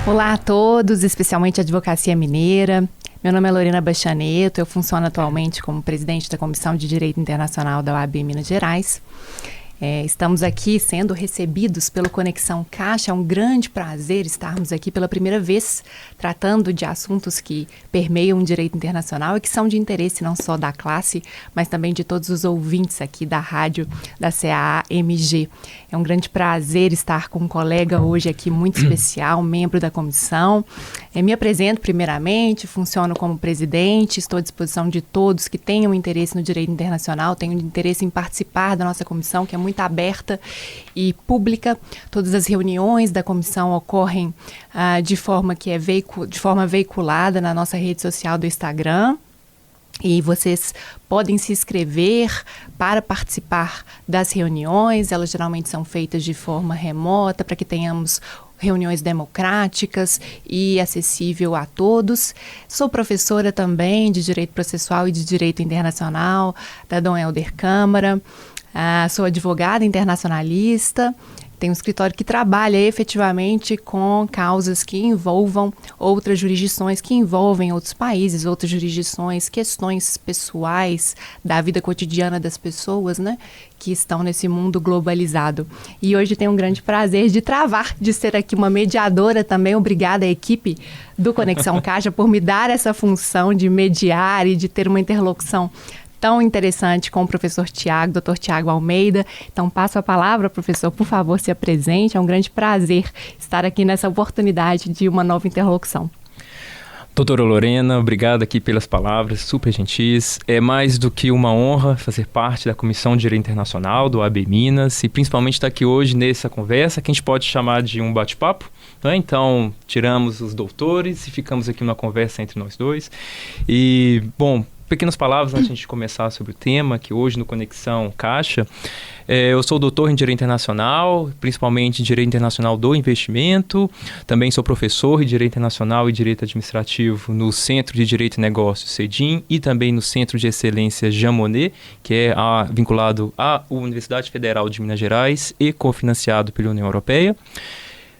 Olá a todos, especialmente a Advocacia Mineira. Meu nome é Lorena Bachaneto, eu funciono atualmente como presidente da Comissão de Direito Internacional da OAB Minas Gerais. Estamos aqui sendo recebidos pelo Conexão Caixa. É um grande prazer estarmos aqui pela primeira vez tratando de assuntos que permeiam o direito internacional e que são de interesse não só da classe, mas também de todos os ouvintes aqui da rádio da CAA-MG. É um grande prazer estar com um colega hoje aqui muito especial, membro da comissão. Me apresento primeiramente, funciono como presidente, estou à disposição de todos que tenham interesse no direito internacional, tenham interesse em participar da nossa comissão, que é muito aberta e pública. Todas as reuniões da comissão ocorrem de forma veiculada na nossa rede social do Instagram. E vocês podem se inscrever para participar das reuniões. Elas geralmente são feitas de forma remota para que tenhamos reuniões democráticas e acessível a todos. Sou professora também de Direito Processual e de Direito Internacional da Dom Helder Câmara. Sou advogada internacionalista, tenho um escritório que trabalha efetivamente com causas que envolvam outras jurisdições, que envolvem outros países, outras jurisdições, questões pessoais da vida cotidiana das pessoas, né, que estão nesse mundo globalizado. E hoje tenho um grande prazer de ser aqui uma mediadora também. Obrigada à equipe do Conexão Caixa por me dar essa função de mediar e de ter uma interlocução tão interessante com o professor Tiago, Dr. Tiago Almeida. Então, passo a palavra, professor, por favor, se apresente. É um grande prazer estar aqui nessa oportunidade de uma nova interlocução. Doutora Lorena, obrigado aqui pelas palavras, super gentis. É mais do que uma honra fazer parte da Comissão de Direito Internacional do OAB Minas e principalmente estar aqui hoje nessa conversa que a gente pode chamar de um bate-papo, né? Então, tiramos os doutores e ficamos aqui numa conversa entre nós dois. E, bom, pequenas palavras antes de começar sobre o tema, que hoje no Conexão Caixa, eu sou doutor em Direito Internacional, principalmente em Direito Internacional do Investimento, também sou professor em Direito Internacional e Direito Administrativo no Centro de Direito e Negócios, CEDIM, e também no Centro de Excelência Jean Monnet, que é vinculado à Universidade Federal de Minas Gerais e cofinanciado pela União Europeia.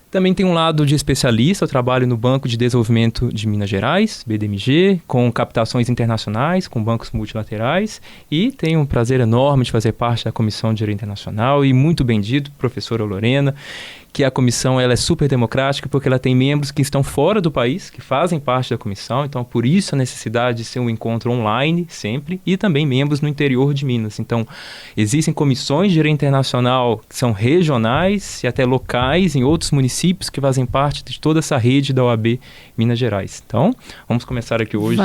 Também tem um lado de especialista, eu trabalho no Banco de Desenvolvimento de Minas Gerais, BDMG, com captações internacionais, com bancos multilaterais, e tenho um prazer enorme de fazer parte da Comissão de Direito Internacional, e muito bem dito, professora Lorena, que a comissão ela é super democrática porque ela tem membros que estão fora do país, que fazem parte da comissão, então por isso a necessidade de ser um encontro online sempre, e também membros no interior de Minas. Então existem comissões de direito internacional que são regionais e até locais em outros municípios que fazem parte de toda essa rede da OAB Minas Gerais. Então vamos começar aqui hoje.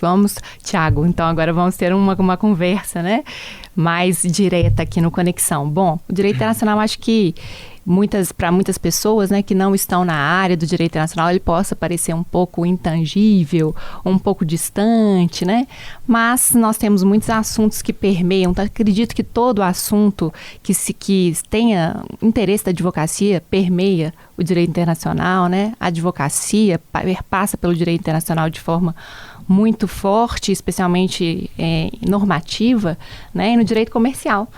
Vamos, Tiago. Então agora vamos ter uma conversa, né, mais direta aqui no Conexão. Bom, o direito internacional acho que para muitas pessoas, né, que não estão na área do direito internacional, ele possa parecer um pouco intangível, um pouco distante, né? Mas nós temos muitos assuntos que permeiam. Então, acredito que todo assunto que tenha interesse da advocacia permeia o direito internacional, né? A advocacia passa pelo direito internacional de forma muito forte, especialmente normativa, né? E no direito comercial.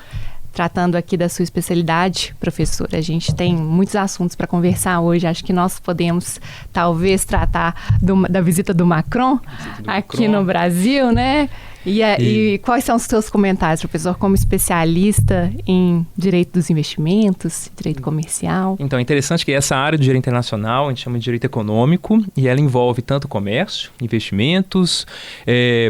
Tratando aqui da sua especialidade, professora, a gente tem muitos assuntos para conversar hoje. Acho que nós podemos, talvez, tratar da visita do Macron aqui no Brasil, né? E quais são os seus comentários, professor, como especialista em direito dos investimentos, direito comercial? Então, é interessante que essa área do direito internacional, a gente chama de direito econômico, e ela envolve tanto comércio, investimentos,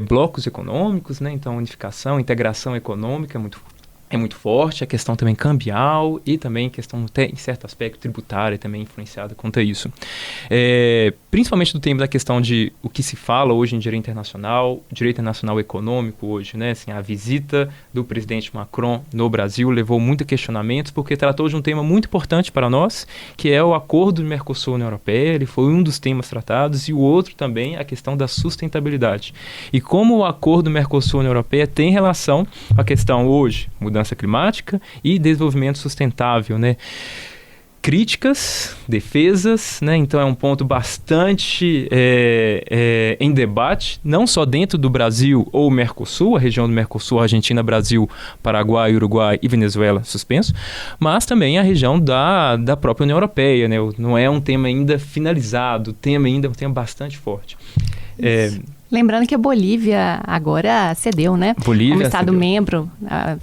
blocos econômicos, né? Então, unificação, integração econômica é muito forte, a questão também cambial e também questão, em certo aspecto, tributária também influenciada quanto a isso. Principalmente do tema da questão de o que se fala hoje em direito internacional econômico hoje, né? Assim, a visita do presidente Macron no Brasil levou muito questionamentos porque tratou de um tema muito importante para nós, que é o acordo do Mercosul-União Europeia. Ele foi um dos temas tratados, e o outro também a questão da sustentabilidade. E como o acordo do Mercosul-União Europeia tem relação à questão hoje, mudança climática e desenvolvimento sustentável, né? críticas, defesas, né? Então é um ponto bastante em debate, não só dentro do Brasil ou Mercosul, a região do Mercosul, Argentina, Brasil, Paraguai, Uruguai e Venezuela suspenso, mas também a região da própria União Europeia, né? Não é um tema ainda finalizado, o tema ainda é um tema bastante forte. Lembrando que a Bolívia agora cedeu, né? Bolívia como Estado cedeu. membro,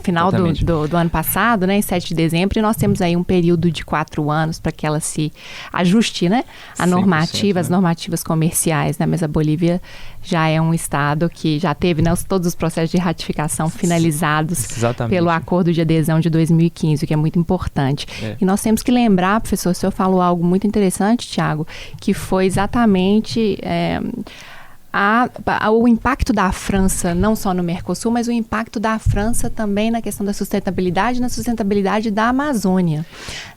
final do ano passado, né? Em 7 de dezembro, e nós temos aí um período de 4 anos para que ela se ajuste, né? A normativa, as normativas comerciais, né? Mas a Bolívia já é um Estado que já teve, né, todos os processos de ratificação finalizados pelo acordo de adesão de 2015, o que é muito importante. E nós temos que lembrar, professor, o senhor falou algo muito interessante, Tiago, que foi exatamente... o impacto da França, não só no Mercosul, mas o impacto da França também na questão da sustentabilidade, na sustentabilidade da Amazônia,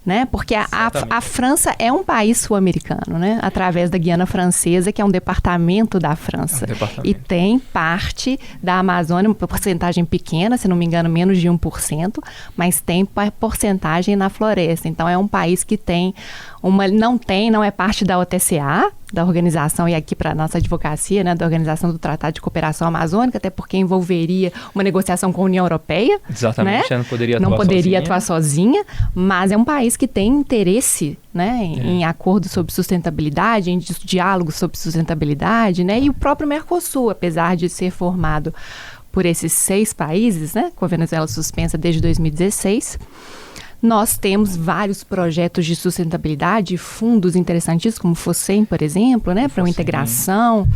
né? Porque a França é um país sul-americano, né? Através da Guiana Francesa, que é um departamento da França. E tem parte da Amazônia, uma porcentagem pequena, se não me engano, menos de 1%, mas tem porcentagem na floresta. Então, é um país que tem não é parte da OTCA, da organização, e aqui para a nossa advocacia, né, da Organização do Tratado de Cooperação Amazônica, até porque envolveria uma negociação com a União Europeia. Exatamente, né? Não poderia atuar sozinha, mas é um país que tem interesse, né, em acordos sobre sustentabilidade, em diálogos sobre sustentabilidade, né, e o próprio Mercosul, apesar de ser formado por esses 6 países, né, com a Venezuela suspensa desde 2016, nós temos vários projetos de sustentabilidade, fundos interessantíssimos, como o FOSEM, por exemplo, né, para uma integração.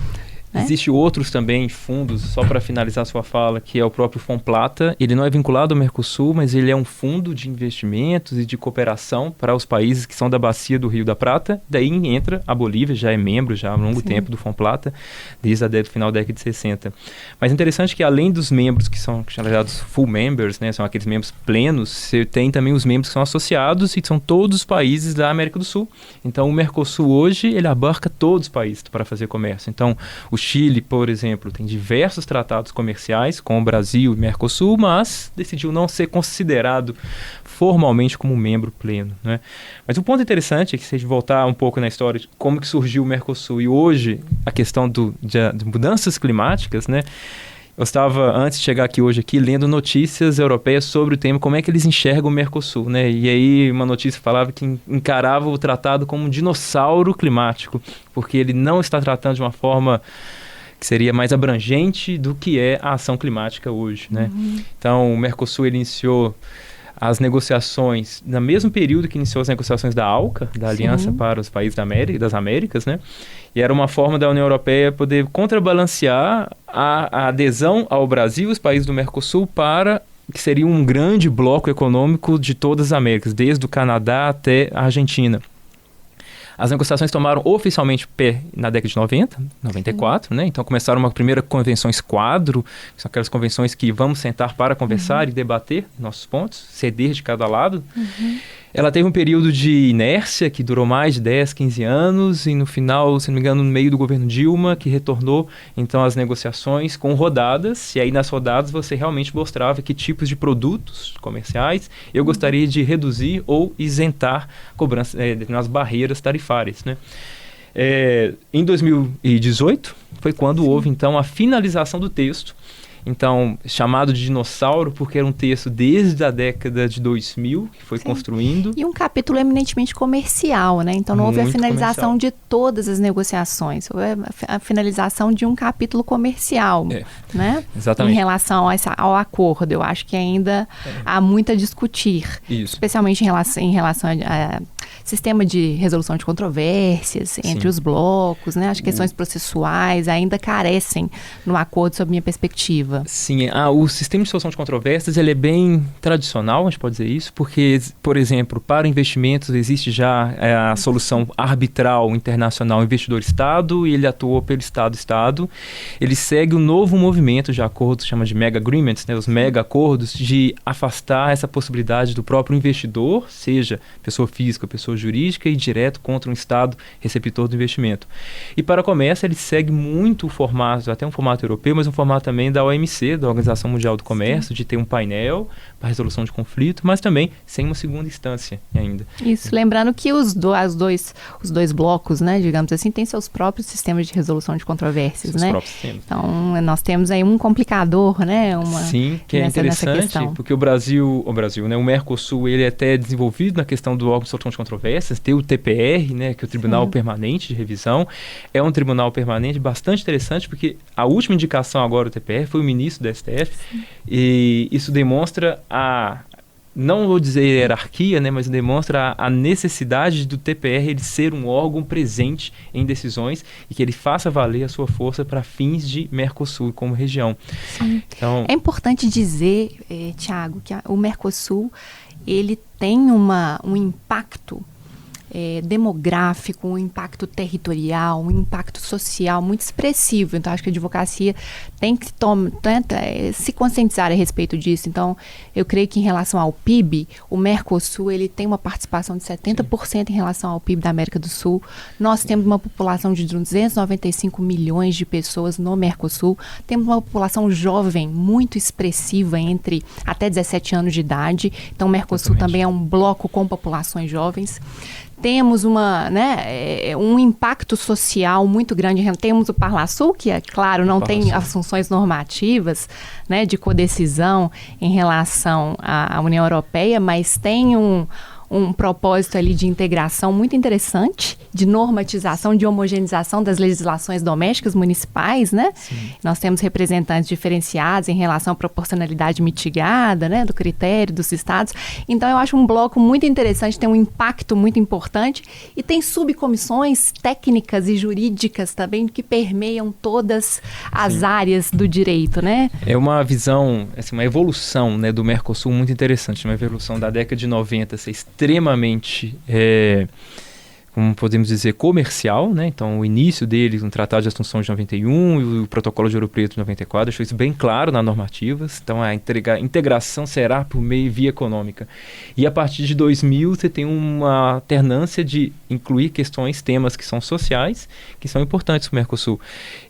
Né? Existem outros também fundos, só para finalizar a sua fala, que é o próprio Fomplata. Ele não é vinculado ao Mercosul, mas ele é um fundo de investimentos e de cooperação para os países que são da bacia do Rio da Prata. Daí entra a Bolívia, já é membro já há longo tempo do Fomplata, desde o final da década de 60. Mas é interessante que além dos membros que são chamados full members, né, são aqueles membros plenos, você tem também os membros que são associados e que são todos os países da América do Sul. Então o Mercosul hoje, ele abarca todos os países para fazer comércio. Então o Chile, por exemplo, tem diversos tratados comerciais com o Brasil e Mercosul, mas decidiu não ser considerado formalmente como membro pleno, né? Mas o ponto interessante é que, se a gente voltar um pouco na história de como que surgiu o Mercosul e hoje a questão de mudanças climáticas, né? Eu estava, antes de chegar aqui hoje, lendo notícias europeias sobre o tema, como é que eles enxergam o Mercosul, né? E aí uma notícia falava que encarava o tratado como um dinossauro climático, porque ele não está tratando de uma forma que seria mais abrangente do que é a ação climática hoje, né? Então, o Mercosul ele iniciou as negociações no mesmo período que iniciou as negociações da ALCA, da Aliança para os Países das Américas, né? E era uma forma da União Europeia poder contrabalancear a adesão ao Brasil e os países do Mercosul para que seria um grande bloco econômico de todas as Américas, desde o Canadá até a Argentina. As negociações tomaram oficialmente pé na década de 90, 94, né? Então começaram uma primeira convenções quadro, que são aquelas convenções que vamos sentar para conversar e debater nossos pontos, ceder de cada lado. Ela teve um período de inércia que durou mais de 10, 15 anos e no final, se não me engano, no meio do governo Dilma, que retornou então as negociações com rodadas, e aí nas rodadas você realmente mostrava que tipos de produtos comerciais eu gostaria de reduzir ou isentar determinadas barreiras tarifárias, né? Em 2018 foi quando houve então a finalização do texto. Então, chamado de dinossauro, porque era um texto desde a década de 2000 que foi construindo. E um capítulo eminentemente comercial, né? Então, não houve a finalização de todas as negociações. Houve a finalização de um capítulo comercial, né? Exatamente. Em relação ao acordo. Eu acho que ainda há muito a discutir. Isso. Especialmente em relação a sistema de resolução de controvérsias entre os blocos, né? As questões processuais ainda carecem no acordo, sob minha perspectiva. Sim, o sistema de solução de controvérsias ele é bem tradicional, a gente pode dizer isso, porque, por exemplo, para investimentos existe já a solução arbitral internacional investidor-Estado e ele atuou pelo Estado-Estado. Ele segue um novo movimento de acordos, chama de mega agreements, né, os mega acordos, de afastar essa possibilidade do próprio investidor, seja pessoa física, pessoa jurídica, e direto contra um Estado receptor do investimento. E para comércio ele segue muito o formato, até um formato europeu, mas um formato também da OMC. OMC, da Organização Mundial do Comércio, de ter um painel para resolução de conflito, mas também sem uma segunda instância ainda. Isso, lembrando que os dois blocos, né, digamos assim, têm seus próprios sistemas de resolução de controvérsias, Seus né? próprios sistemas. Então, nós temos aí um complicador, né? Sim, que é interessante, porque o Brasil, né, o Mercosul, ele é até desenvolvido na questão do órgão de solução de controvérsias, tem o TPR, né, que é o Tribunal Permanente de Revisão, é um tribunal permanente bastante interessante, porque a última indicação agora do TPR foi o ministro do STF, e isso demonstra não vou dizer hierarquia, né, mas demonstra a necessidade do TPR ele ser um órgão presente em decisões e que ele faça valer a sua força para fins de Mercosul como região. Sim. Então, é importante dizer, Tiago, que o Mercosul ele tem um impacto demográfico, um impacto territorial, um impacto social muito expressivo. Então, acho que a advocacia tem que se conscientizar a respeito disso. Então, eu creio que em relação ao PIB, o Mercosul ele tem uma participação de 70% em relação ao PIB da América do Sul. Nós temos uma população de 295 milhões de pessoas no Mercosul. Temos uma população jovem muito expressiva entre até 17 anos de idade. Então, o Mercosul também é um bloco com populações jovens. Temos um impacto social muito grande. Temos o Parlasul, que, é claro, não tem as funções normativas, né, de codecisão em relação à União Europeia, mas tem um propósito ali de integração muito interessante, de normatização, de homogeneização das legislações domésticas municipais, né? Sim. Nós temos representantes diferenciados em relação à proporcionalidade mitigada, né, do critério dos estados. Então, eu acho um bloco muito interessante, tem um impacto muito importante e tem subcomissões técnicas e jurídicas também que permeiam todas as áreas do direito, né? É uma visão, assim, uma evolução, né, do Mercosul muito interessante, uma evolução da década de 90, extremamente, como podemos dizer, comercial, né? Então, o início dele, no Tratado de Assunção de 91 e o Protocolo de Ouro Preto de 94, deixou isso bem claro nas normativas. Então, a integração será por meio via econômica. E a partir de 2000, você tem uma alternância de incluir temas que são sociais, que são importantes para o Mercosul.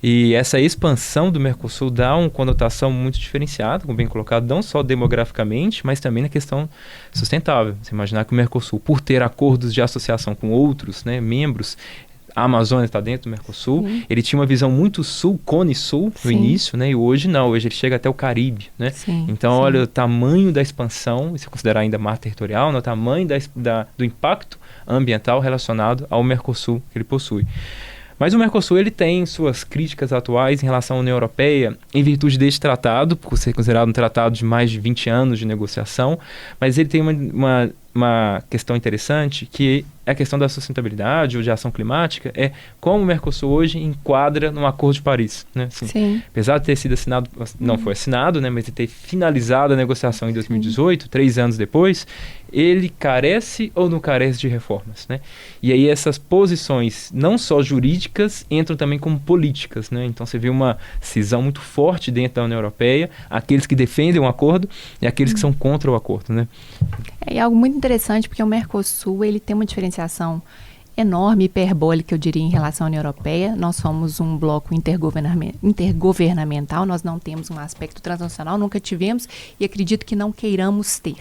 E essa expansão do Mercosul dá uma conotação muito diferenciada, como bem colocado, não só demograficamente, mas também na questão sustentável. Você imaginar que o Mercosul, por ter acordos de associação com outros, né, membros, a Amazônia está dentro do Mercosul, ele tinha uma visão muito cone sul no início, né, e hoje não, hoje ele chega até o Caribe, né? Então, olha o tamanho da expansão, e se considerar ainda mar territorial, né, o tamanho do impacto ambiental relacionado ao Mercosul que ele possui. Mas o Mercosul ele tem suas críticas atuais em relação à União Europeia em virtude deste tratado, por ser considerado um tratado de mais de 20 anos de negociação, mas ele tem uma questão interessante que a questão da sustentabilidade ou de ação climática é como o Mercosul hoje enquadra no Acordo de Paris, né? Assim, apesar de ter sido assinado, não foi assinado, né, mas de ter finalizado a negociação em 2018, 3 anos depois, ele carece ou não carece de reformas, né? E aí essas posições, não só jurídicas, entram também como políticas, né? Então você vê uma cisão muito forte dentro da União Europeia, aqueles que defendem o acordo e aqueles que são contra o acordo, né? É algo muito interessante, porque o Mercosul ele tem uma diferenciação enorme, hiperbólica, eu diria, em relação à União Europeia. Nós somos um bloco intergovernamental, nós não temos um aspecto transnacional, nunca tivemos e acredito que não queiramos ter.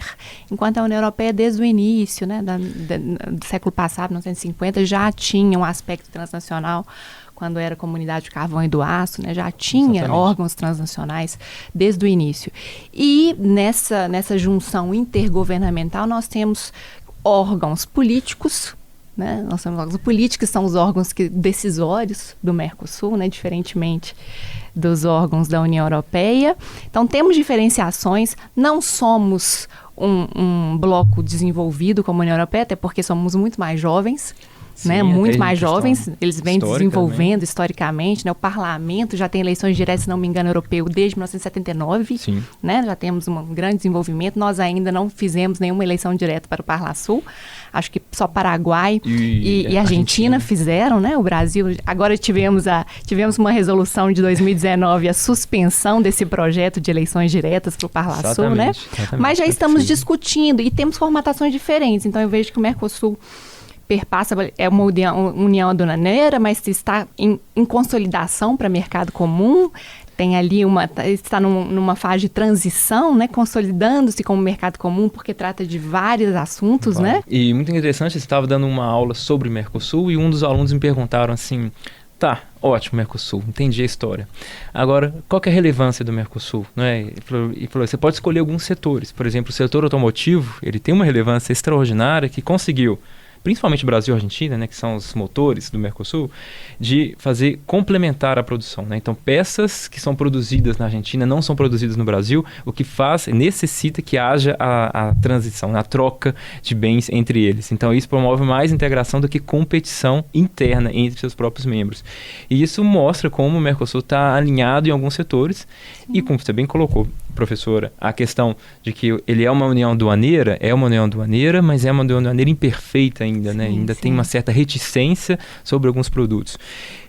Enquanto a União Europeia, desde o início, né, do século passado, 1950, já tinha um aspecto transnacional, quando era a Comunidade do Carvão e do Aço, né, já tinha órgãos transnacionais desde o início. E nessa junção intergovernamental, nós temos órgãos políticos, né? Nós temos órgãos políticos, que são os órgãos decisórios do Mercosul, né? Diferentemente dos órgãos da União Europeia. Então, temos diferenciações, não somos um bloco desenvolvido como a União Europeia, até porque somos muito mais jovens. Sim, né, muito mais jovens, eles vêm desenvolvendo historicamente, né, o parlamento já tem eleições diretas, se não me engano, europeu desde 1979, né, já temos um grande desenvolvimento, nós ainda não fizemos nenhuma eleição direta para o Parlasul, acho que só Paraguai e Argentina fizeram, né, o Brasil, agora tivemos uma resolução de 2019, a suspensão desse projeto de eleições diretas para o Parlasul, né, mas já estamos discutindo e temos formatações diferentes, então eu vejo que o Mercosul perpassa, é uma união aduaneira, mas está em consolidação para mercado comum, tem ali está numa fase de transição, né, consolidando-se como mercado comum, porque trata de vários assuntos, né? E muito interessante, você estava dando uma aula sobre o Mercosul e um dos alunos me perguntaram assim, tá, ótimo, Mercosul, entendi a história. Agora, qual que é a relevância do Mercosul? Né? Ele falou, você pode escolher alguns setores. Por exemplo, o setor automotivo, ele tem uma relevância extraordinária que conseguiu, principalmente Brasil e Argentina, né, que são os motores do Mercosul, de fazer complementar a produção. Né? Então, peças que são produzidas na Argentina não são produzidas no Brasil, o que necessita que haja a transição, a troca de bens entre eles. Então, isso promove mais integração do que competição interna entre seus próprios membros. E isso mostra como o Mercosul está alinhado em alguns setores. Sim. E como você bem colocou, professora, a questão de que ele é uma união aduaneira, mas é uma união aduaneira imperfeita ainda, né? Ainda tem uma certa reticência sobre alguns produtos.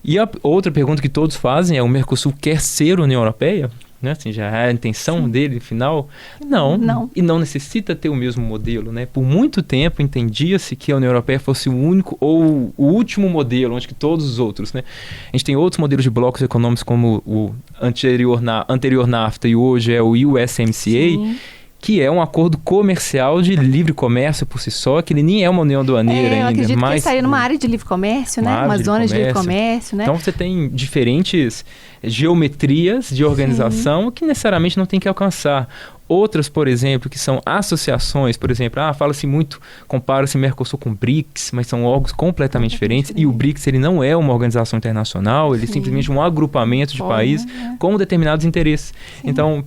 E a outra pergunta que todos fazem é, o Mercosul quer ser União Europeia? Né? Assim, já é a intenção dele, final? Não. E não necessita ter o mesmo modelo, né? Por muito tempo entendia-se que a União Europeia fosse o único ou o último modelo, onde que todos os outros, né? A gente tem outros modelos de blocos econômicos como o anterior NAFTA e hoje é o USMCA, Sim. que é um acordo comercial de livre comércio por si só, que ele nem é uma união aduaneira ainda. Eu acredito que ele saiu numa área de livre comércio, né? Uma zona de livre comércio, né? Então você tem diferentes geometrias de organização Sim. que necessariamente não tem que alcançar. Outras, por exemplo, que são associações, por exemplo, fala-se muito, compara-se Mercosul com BRICS, mas são órgãos completamente diferentes. E o BRICS, ele não é uma organização internacional, ele é simplesmente um agrupamento de países com determinados interesses. Sim. Então,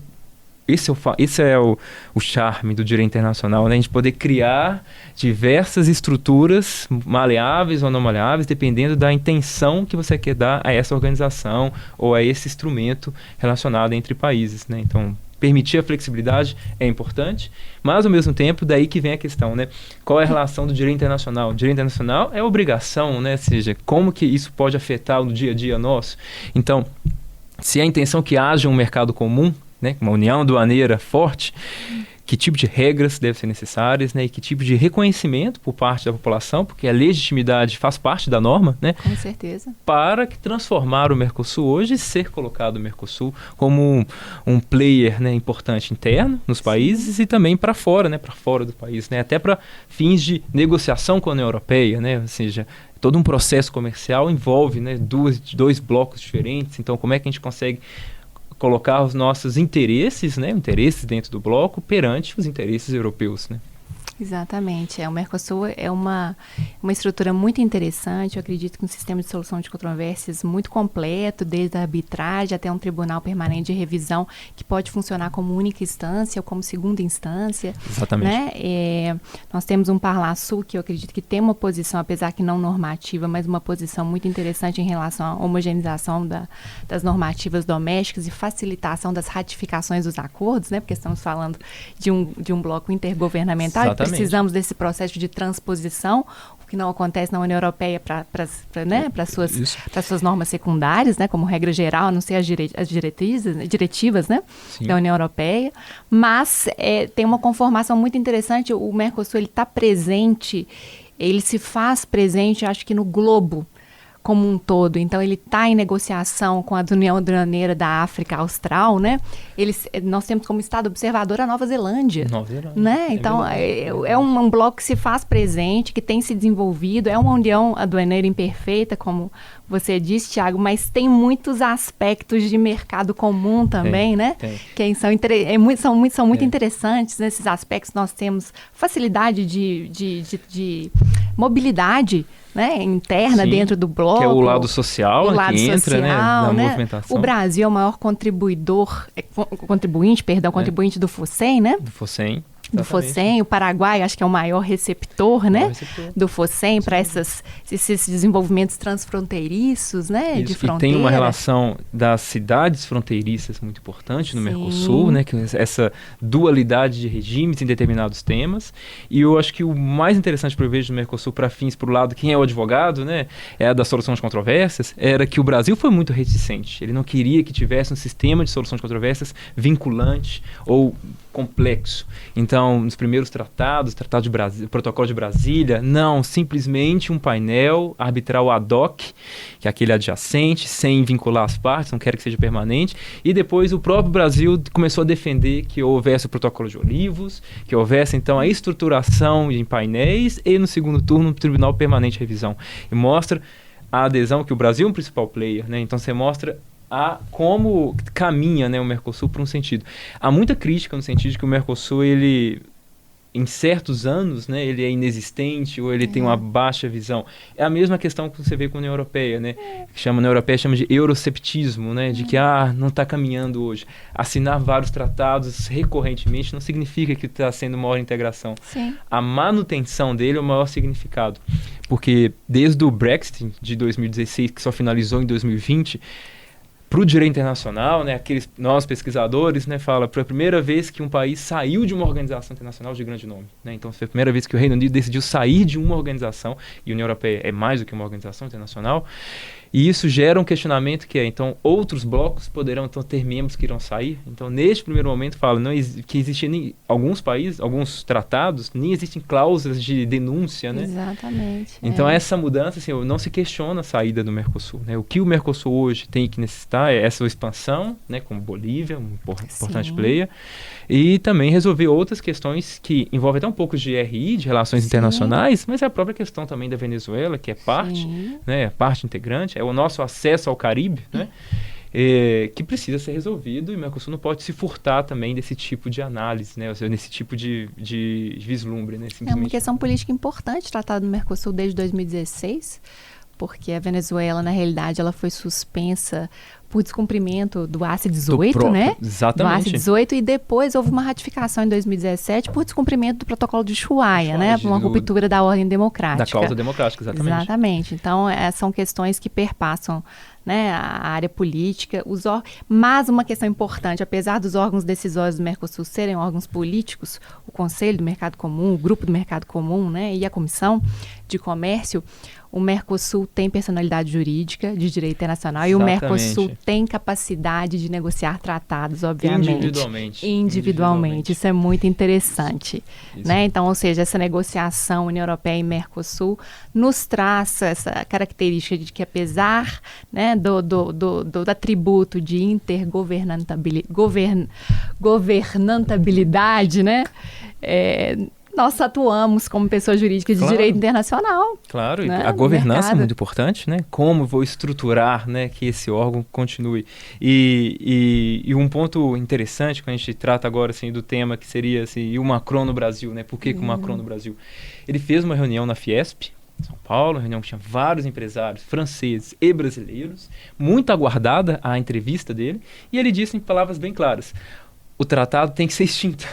esse é o charme do direito internacional, né? A gente poder criar diversas estruturas maleáveis ou não maleáveis, dependendo da intenção que você quer dar a essa organização ou a esse instrumento relacionado entre países, né? Então, permitir a flexibilidade é importante, mas, ao mesmo tempo, daí que vem a questão, né? Qual é a relação do direito internacional? O direito internacional é obrigação, né? Ou seja, como que isso pode afetar o dia a dia nosso? Então, se a intenção é que haja um mercado comum, né, uma união aduaneira forte, que tipo de regras devem ser necessárias, né, e que tipo de reconhecimento por parte da população, porque a legitimidade faz parte da norma, né, com certeza, para que transformar o Mercosul hoje e ser colocado o Mercosul como um player, né, importante interno nos países Sim. e também para fora do país, né, até para fins de negociação com a União Europeia, né, ou seja, todo um processo comercial envolve, né, dois blocos diferentes. Então, como é que a gente consegue colocar os nossos interesses, né, interesses dentro do bloco perante os interesses europeus, né? Exatamente. O Mercosul é uma estrutura muito interessante. Eu acredito que um sistema de solução de controvérsias muito completo, desde a arbitragem até um tribunal permanente de revisão que pode funcionar como única instância ou como segunda instância. Exatamente. Né? Nós temos um Parlasul que eu acredito que tem uma posição, apesar que não normativa, mas uma posição muito interessante em relação à homogeneização das normativas domésticas e facilitação das ratificações dos acordos, né? Porque estamos falando de um bloco intergovernamental. Exatamente. Precisamos desse processo de transposição, o que não acontece na União Europeia para suas normas secundárias, né, como regra geral, a não ser as diretivas, né, da União Europeia. Mas tem uma conformação muito interessante. O Mercosul está presente, ele se faz presente, acho que no globo como um todo. Então, ele está em negociação com a União Aduaneira da África Austral, né? Nós temos como Estado observador a Nova Zelândia. Né? Então, é um bloco que se faz presente, que tem se desenvolvido, é uma união aduaneira imperfeita, como você disse, Thiago, mas tem muitos aspectos de mercado comum também, né? Que são muito interessantes nesses aspectos. Nós temos facilidade de mobilidade, né, interna. Sim, dentro do bloco. Que é o lado social, que entra, né, na movimentação. O Brasil é o maior contribuinte do FOSEM, né? Do FOSEM. Do FOSEM, o Paraguai acho que é o maior receptor, né, do FOSEM para esses desenvolvimentos transfronteiriços, né, de fronteira. E tem uma relação das cidades fronteiriças muito importante no Mercosul, né, que essa dualidade de regimes em determinados temas. E eu acho que o mais interessante que eu vejo no Mercosul para fins, por lado, quem é o advogado, né, é a da solução de controvérsias, era que o Brasil foi muito reticente. Ele não queria que tivesse um sistema de solução de controvérsias vinculante ou complexo. Então, Então, nos primeiros tratados, Protocolo de Brasília, não, simplesmente um painel arbitral ad hoc, que é aquele adjacente, sem vincular as partes, não quero que seja permanente, e depois o próprio Brasil começou a defender que houvesse o Protocolo de Olivos, que houvesse, então, a estruturação em painéis e, no segundo turno, um Tribunal Permanente de Revisão. E mostra a adesão que o Brasil é um principal player, né? Então, você mostra como caminha, né, o Mercosul para um sentido. Há muita crítica no sentido de que o Mercosul, ele, em certos anos, né, ele é inexistente ou ele tem uma baixa visão. É a mesma questão que você vê com a União Europeia, né? Que a União Europeia chama de euroceptismo, né? De que não está caminhando hoje. Assinar vários tratados recorrentemente não significa que está sendo maior integração. Sim. A manutenção dele é o maior significado. Porque desde o Brexit de 2016, que só finalizou em 2020, para o direito internacional, né, nós pesquisadores, né, fala pela primeira vez que um país saiu de uma organização internacional de grande nome, né? Então foi a primeira vez que o Reino Unido decidiu sair de uma organização, e a União Europeia é mais do que uma organização internacional, e isso gera um questionamento que então outros blocos poderão então ter membros que irão sair. Então neste primeiro momento fala que existem alguns países, alguns tratados, nem existem cláusulas de denúncia, né? Exatamente. Então essa mudança, assim, não se questiona a saída do Mercosul, né? O que o Mercosul hoje tem que necessitar é essa expansão, né, como Bolívia, um importante player, e também resolver outras questões que envolvem até um pouco de RI, de relações internacionais, mas é a própria questão também da Venezuela, que é parte, né, parte integrante, é o nosso acesso ao Caribe, né, que precisa ser resolvido, e o Mercosul não pode se furtar também desse tipo de análise, né, ou seja, nesse tipo de vislumbre. Né, é uma questão política importante tratada no Mercosul desde 2016, porque a Venezuela, na realidade, ela foi suspensa por descumprimento do ACE 18, né? Exatamente. Do ACE 18, e depois houve uma ratificação em 2017 por descumprimento do protocolo de Ushuaia, né? Por uma ruptura da ordem democrática. Da cláusula democrática, exatamente. Exatamente. Então, são questões que perpassam, né, a área política. Mas uma questão importante, apesar dos órgãos decisórios do Mercosul serem órgãos políticos, o Conselho do Mercado Comum, o Grupo do Mercado Comum, né, e a Comissão de Comércio, o Mercosul tem personalidade jurídica de direito internacional. Exatamente. E o Mercosul tem capacidade de negociar tratados, obviamente. Individualmente. Isso é muito interessante. Né? Então, ou seja, essa negociação União Europeia e Mercosul nos traça essa característica de que, apesar, né, do atributo de governantabilidade, né, nós atuamos como pessoa jurídica de direito internacional. Claro, né? A governança é muito importante, né? Como vou estruturar, né, que esse órgão continue. E um ponto interessante, quando a gente trata agora assim, do tema que seria assim, e o Macron no Brasil, né? Por que o Macron no Brasil? Ele fez uma reunião na Fiesp, São Paulo, reunião que tinha vários empresários franceses e brasileiros, muito aguardada a entrevista dele, e ele disse em palavras bem claras: o tratado tem que ser extinto.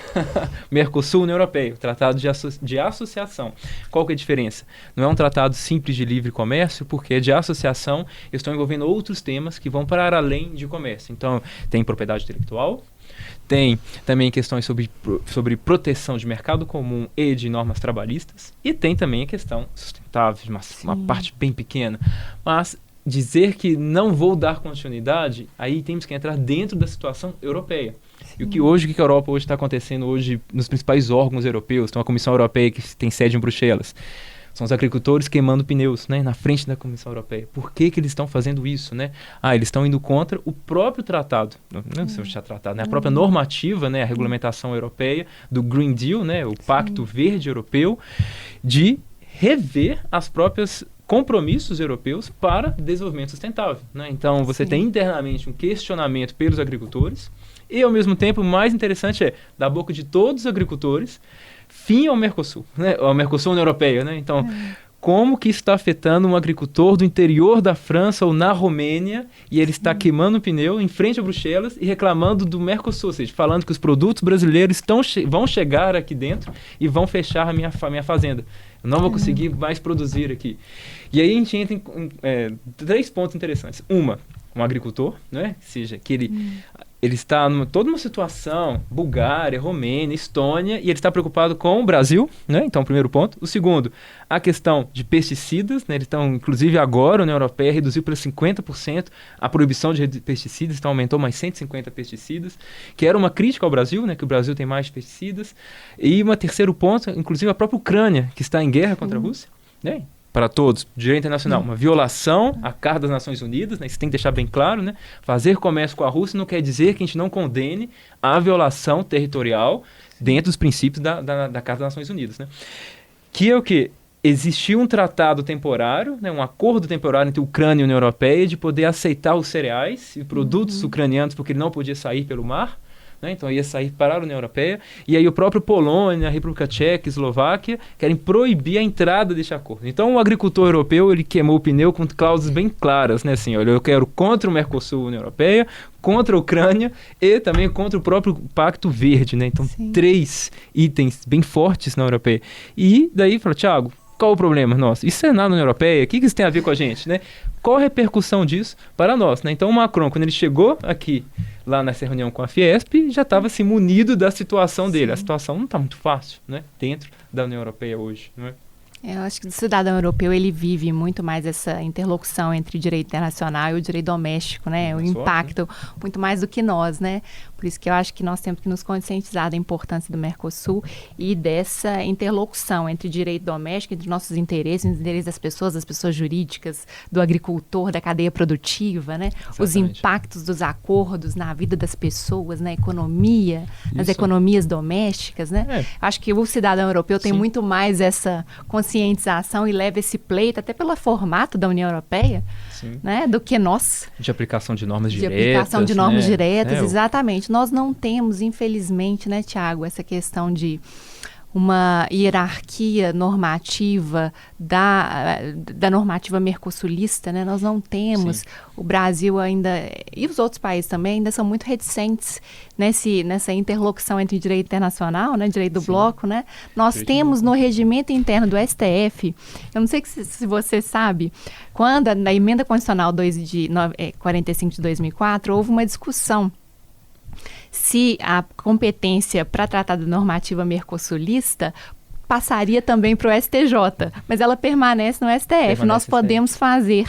Mercosul, União Europeia, o tratado de associação. Qual que é a diferença? Não é um tratado simples de livre comércio, porque de associação estão envolvendo outros temas que vão para além de comércio. Então, tem propriedade intelectual, tem também questões sobre proteção de mercado comum e de normas trabalhistas, e tem também a questão sustentável, uma parte bem pequena, mas dizer que não vou dar continuidade, aí temos que entrar dentro da situação europeia. E o que a Europa hoje está acontecendo hoje nos principais órgãos europeus, tem uma Comissão Europeia que tem sede em Bruxelas, são os agricultores queimando pneus, né, na frente da Comissão Europeia. Por que eles estão fazendo isso, né? Eles estão indo contra o próprio tratado, não sei se é tratado, né, a própria normativa, né, a regulamentação europeia do Green Deal, né, o Pacto Verde Europeu, de rever as próprias compromissos europeus para desenvolvimento sustentável, né? Então, você tem internamente um questionamento pelos agricultores e, ao mesmo tempo, o mais interessante da boca de todos os agricultores, fim ao Mercosul, né? Ao Mercosul União Europeia, né? Então, como que isso está afetando um agricultor do interior da França ou na Romênia, e ele está queimando o pneu em frente a Bruxelas e reclamando do Mercosul, ou seja, falando que os produtos brasileiros vão chegar aqui dentro e vão fechar a minha fazenda. Eu não vou conseguir mais produzir aqui. E aí a gente entra em 3 pontos interessantes. Um agricultor, né? Ou seja, que ele ele está numa toda uma situação, Bulgária, Romênia, Estônia, e ele está preocupado com o Brasil, né? Então, primeiro ponto. O segundo, a questão de pesticidas, né? Eles estão, inclusive agora, a União Europeia reduziu para 50% a proibição de pesticidas, então aumentou mais 150 pesticidas, que era uma crítica ao Brasil, né? Que o Brasil tem mais pesticidas. E um terceiro ponto, inclusive a própria Ucrânia, que está em guerra contra a Rússia, né? Para todos, direito internacional, uma violação à Carta das Nações Unidas, né? Isso tem que deixar bem claro, né? Fazer comércio com a Rússia não quer dizer que a gente não condene a violação territorial dentro dos princípios da Carta das Nações Unidas, né? Que é o quê? Existiu um tratado temporário, né? Um acordo temporário entre a Ucrânia e a União Europeia de poder aceitar os cereais e produtos ucranianos porque ele não podia sair pelo mar, né? Então ia sair para a União Europeia, e aí o próprio Polônia, a República Tcheca, Eslováquia querem proibir a entrada deste acordo. Então o agricultor europeu, ele queimou o pneu com cláusulas bem claras, né? Assim, olha, eu quero contra o Mercosul, União Europeia, contra a Ucrânia e também contra o próprio Pacto Verde, né? Então 3 itens bem fortes na Europeia. E daí fala, Thiago, qual o problema nosso? Isso é na União Europeia? O que isso tem a ver com a gente, né? Qual a repercussão disso para nós, né? Então o Macron, quando ele chegou aqui, lá nessa reunião com a Fiesp, já estava assim, munido da situação dele. A situação não está muito fácil, né? Dentro da União Europeia hoje, não é? Eu acho que o cidadão europeu, ele vive muito mais essa interlocução entre o direito internacional e o direito doméstico, né? O impacto, muito mais do que nós, né? Por isso que eu acho que nós temos que nos conscientizar da importância do Mercosul e dessa interlocução entre direito doméstico, entre nossos interesses, os interesses das pessoas jurídicas, do agricultor, da cadeia produtiva, né? Exatamente. Os impactos dos acordos na vida das pessoas, na economia, nas economias domésticas, né? Acho que o cidadão europeu tem muito mais essa conscientização e leva esse pleito, até pelo formato da União Europeia, né, do que nós. De aplicação de normas diretas. De aplicação de normas diretas, exatamente. Nós não temos, infelizmente, né, Tiago, essa questão de uma hierarquia normativa da normativa mercosulista, né? Nós não temos. O Brasil ainda, e os outros países também, ainda são muito reticentes nessa interlocução entre direito internacional, né? Direito do bloco, né? Nós temos no regimento interno do STF, eu não sei se você sabe, quando na emenda constitucional 45 de 2004, houve uma discussão se a competência para tratar da normativa mercosulista passaria também para o STJ, mas ela permanece no STF. Nós podemos fazer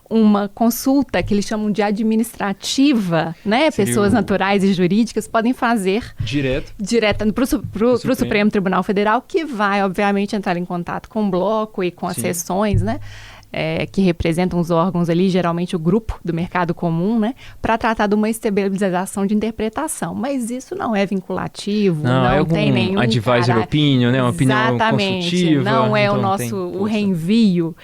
uma consulta que eles chamam de administrativa, né? Pessoas naturais e jurídicas podem fazer direta para o Supremo Tribunal Federal, que vai, obviamente, entrar em contato com o bloco e com as sessões, né? Que representam os órgãos ali, geralmente o grupo do mercado comum, né, para tratar de uma estabilização de interpretação. Mas isso não é vinculativo, não tem nenhum advisory opinion, né, uma opinião consultiva. Não é o reenvio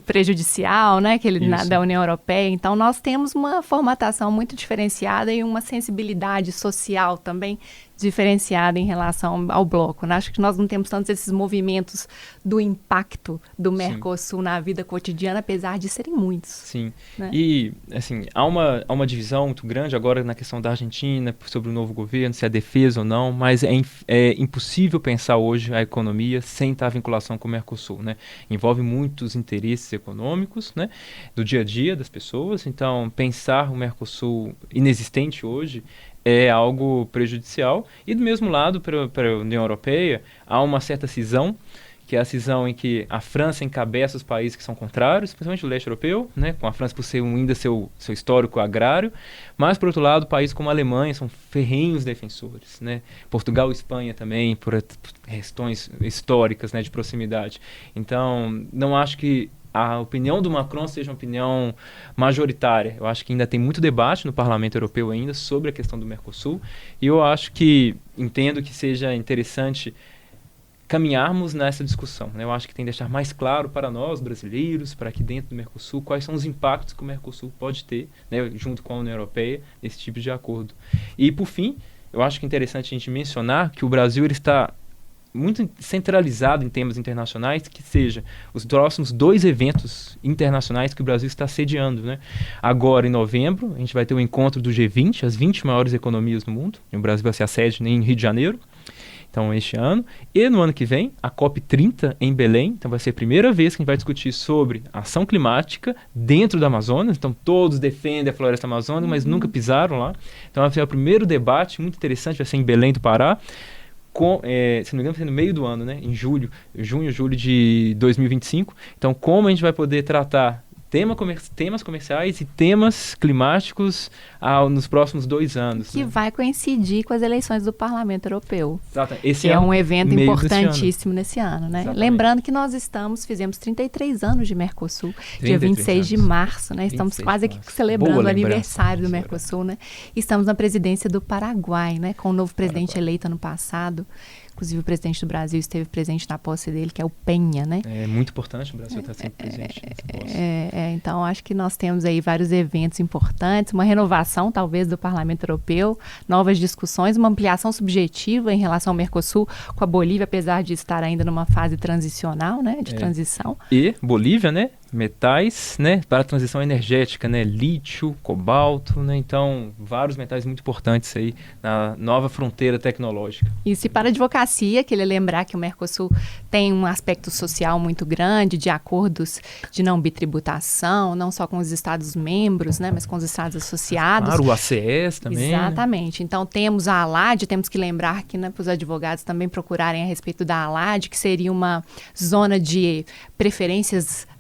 prejudicial, né, da União Europeia. Então, nós temos uma formatação muito diferenciada e uma sensibilidade social também diferenciada em relação ao bloco, né? Acho que nós não temos tantos esses movimentos do impacto do Mercosul na vida cotidiana, apesar de serem muitos. Sim. Né? E, assim, há uma divisão muito grande agora na questão da Argentina, sobre o novo governo, se é defesa ou não, mas é impossível pensar hoje a economia sem estar vinculação com o Mercosul, né? Envolve muitos interesses econômicos, né? Do dia a dia das pessoas, então pensar o Mercosul inexistente hoje é algo prejudicial. E do mesmo lado, para a União Europeia, há uma certa cisão, que é a cisão em que a França encabeça os países que são contrários, principalmente o leste europeu, né, com a França por ser ainda seu histórico agrário, mas, por outro lado, países como a Alemanha são ferrenhos defensores, né, Portugal e Espanha também, por questões históricas, né, de proximidade. Então, não acho que a opinião do Macron seja uma opinião majoritária. Eu acho que ainda tem muito debate no Parlamento Europeu ainda sobre a questão do Mercosul, e eu entendo que seja interessante caminharmos nessa discussão, né? Eu acho que tem que deixar mais claro para nós, brasileiros, para aqui dentro do Mercosul, quais são os impactos que o Mercosul pode ter, né, junto com a União Europeia, nesse tipo de acordo. E, por fim, eu acho que é interessante a gente mencionar que o Brasil ele está muito centralizado em temas internacionais, que seja os próximos 2 eventos internacionais que o Brasil está sediando, né? Agora, em novembro, a gente vai ter o encontro do G20, as 20 maiores economias do mundo, e o Brasil vai ser a sede em Rio de Janeiro. então este ano, e no ano que vem, a COP30 em Belém. Então vai ser a primeira vez que a gente vai discutir sobre ação climática dentro do Amazonas. Então todos defendem a floresta amazônica, mas nunca pisaram lá. Então vai ser o primeiro debate muito interessante, vai ser em Belém do Pará. Se não me engano, vai ser no meio do ano, né? Em julho de 2025. Então, como a gente vai poder tratar temas comerciais e temas climáticos nos próximos 2 anos. Que vai coincidir com as eleições do Parlamento Europeu. Exato. Que é um evento importantíssimo nesse ano, né? Exatamente. Lembrando que nós fizemos 33 anos de Mercosul, dia 26 de março, né? Estamos quase aqui celebrando o aniversário do Mercosul, né? Estamos na presidência do Paraguai, né? Com o novo presidente eleito ano passado. Inclusive, o presidente do Brasil esteve presente na posse dele, que é o Penha, né? É muito importante o Brasil estar sempre presente nessa posse. Então, acho que nós temos aí vários eventos importantes, uma renovação, talvez, do Parlamento Europeu, novas discussões, uma ampliação subjetiva em relação ao Mercosul com a Bolívia, apesar de estar ainda numa fase transicional, né? De transição. E Bolívia, né? Metais, né, para a transição energética, né, lítio, cobalto, né, então vários metais muito importantes aí na nova fronteira tecnológica. Isso, e para a advocacia, queria lembrar que o Mercosul tem um aspecto social muito grande, de acordos de não bitributação, não só com os Estados-membros, né, mas com os Estados associados. Claro, o ACS também. Exatamente, então temos a ALAD, temos que lembrar que, né, para os advogados também procurarem a respeito da ALAD, que seria uma zona de preferências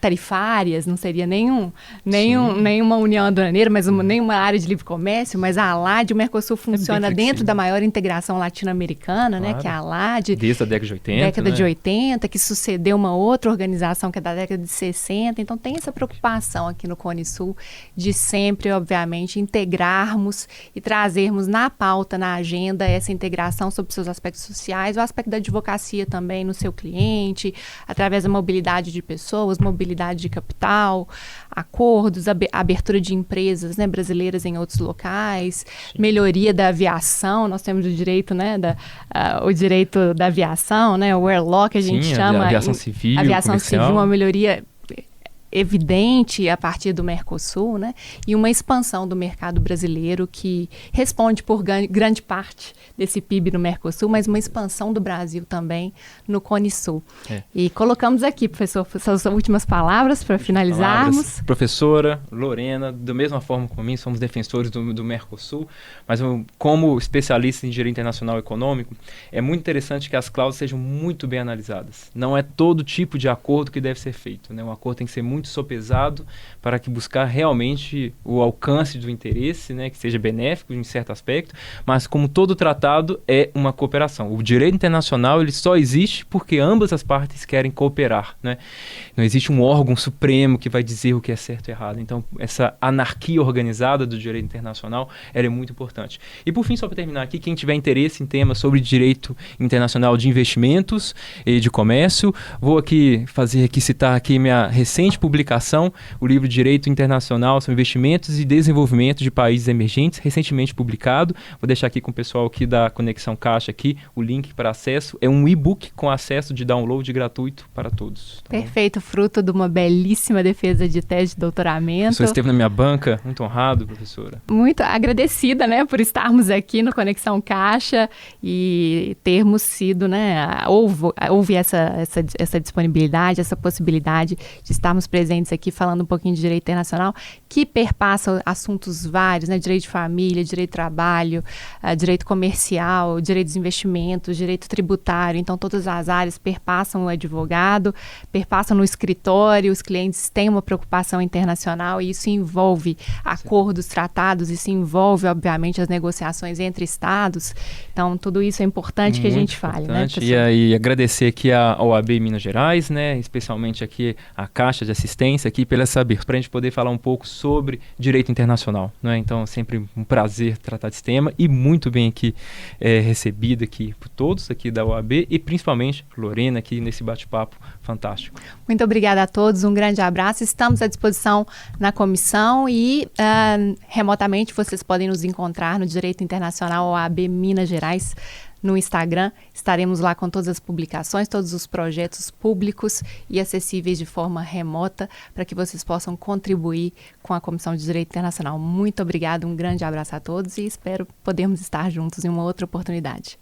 tarifárias, não seria nenhuma união aduaneira, mas nenhuma área de livre comércio, mas a ALAD, o Mercosul funciona dentro da maior integração latino-americana, claro, né, que é a ALAD. Desde a década de 80. Década de 80, que sucedeu uma outra organização que é da década de 60. Então tem essa preocupação aqui no Cone Sul de sempre, obviamente, integrarmos e trazermos na pauta, na agenda, essa integração sobre seus aspectos sociais, o aspecto da advocacia também no seu cliente, através da mobilidade de pessoas, mobilidade de capital, acordos, abertura de empresas, né, brasileiras em outros locais, melhoria da aviação. Nós temos o direito, né, o direito da aviação, né, o Air Law, que a gente chama. Aviação civil, aviação civil, uma melhoria evidente a partir do Mercosul, né? E uma expansão do mercado brasileiro que responde por grande parte desse PIB no Mercosul, mas uma expansão do Brasil também no Cone Sul. E colocamos aqui, professor, suas últimas palavras para finalizarmos. Professora Lorena, da mesma forma como mim, somos defensores do Mercosul, mas como especialista em direito internacional econômico, é muito interessante que as cláusulas sejam muito bem analisadas. Não é todo tipo de acordo que deve ser feito, né? Um acordo tem que ser muito sopesado para que buscar realmente o alcance do interesse, né, que seja benéfico em certo aspecto, mas como todo tratado é uma cooperação. O direito internacional ele só existe porque ambas as partes querem cooperar, né? Não existe um órgão supremo que vai dizer o que é certo e errado. Então essa anarquia organizada do direito internacional ela é muito importante. E por fim, só para terminar aqui, quem tiver interesse em temas sobre direito internacional de investimentos e de comércio, vou aqui citar aqui minha recente publicação, o livro Direito Internacional sobre Investimentos e Desenvolvimento de Países Emergentes, recentemente publicado. Vou deixar aqui com o pessoal aqui da Conexão Caixa aqui, o link para acesso. É um e-book com acesso de download gratuito para todos. Tá Perfeito, fruto de uma belíssima defesa de tese de doutoramento. Você esteve na minha banca, muito honrado, professora. Muito agradecida, né, por estarmos aqui no Conexão Caixa e termos sido, né, houve essa disponibilidade, essa possibilidade de estarmos presentes aqui falando um pouquinho de direito internacional, que perpassa assuntos vários, né? Direito de família, direito de trabalho, direito comercial, direito dos investimentos, direito tributário. Então, todas as áreas perpassam o advogado, perpassam no escritório, os clientes têm uma preocupação internacional e isso envolve acordos, tratados, isso envolve, obviamente, as negociações entre estados. Então, tudo isso é importante que a gente fale, né, professor? E aí, agradecer aqui à OAB Minas Gerais, né? Especialmente aqui a Caixa de Assistência aqui pela saber, para a gente poder falar um pouco sobre direito internacional, né? Então, sempre um prazer tratar desse tema e muito bem aqui recebido aqui por todos aqui da OAB e principalmente Lorena aqui nesse bate-papo fantástico. Muito obrigada a todos, um grande abraço. Estamos à disposição na comissão e remotamente vocês podem nos encontrar no Direito Internacional OAB Minas Gerais, no Instagram. Estaremos lá com todas as publicações, todos os projetos públicos e acessíveis de forma remota para que vocês possam contribuir com a Comissão de Direito Internacional. Muito obrigada, um grande abraço a todos e espero podermos estar juntos em uma outra oportunidade.